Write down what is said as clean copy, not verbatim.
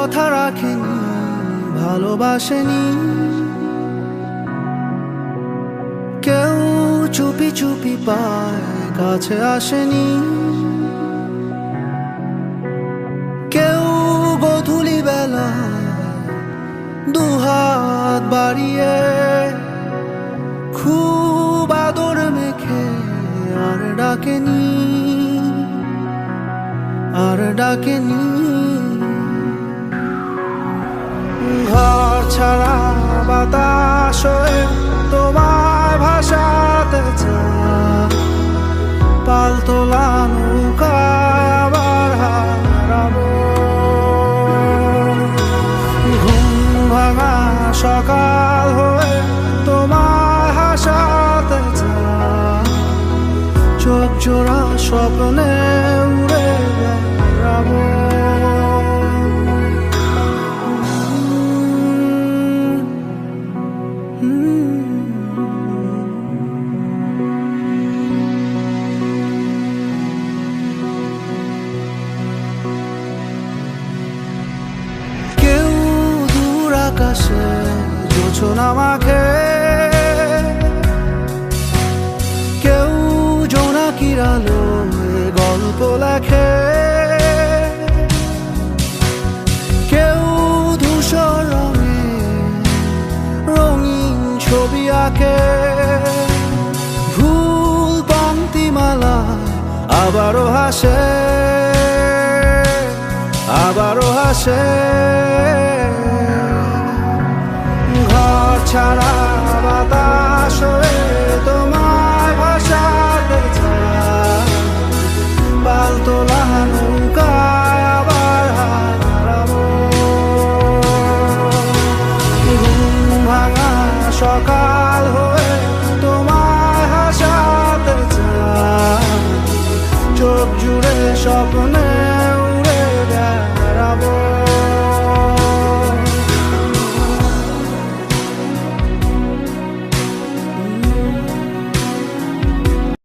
কথা রাখেনি, ভালোবাসেনি। কেউ চুপি চুপি পায় কাছে আসেনি, কেউ গধূলি বেলা দুহাত বাড়িয়ে খুব আদর মেখে আর ডাকেনি, আর ডাকেনি। ঘর ছাড়া বাতাস হয়ে তোমায় ভাসাতে চায়, পালতোলা নৌকায় আবার হারাবো। ঘুম ভাঙা সকাল হয়ে তোমায় হাসাতে চায়, চোখ জোড়া স্বপ্নে উড়ে বেড়াবো। কেউ দূর আকাশে জোছনা মাখে, কেউ জোনাকির আলোয় গল্প লেখে, কেউ ধূসর রঙে রঙিন ছবি আঁকে। ভুল পংক্তিমালায় আবারও হাসে, আবারও হাসে। ঘর ছাড়া বাতাস হয়ে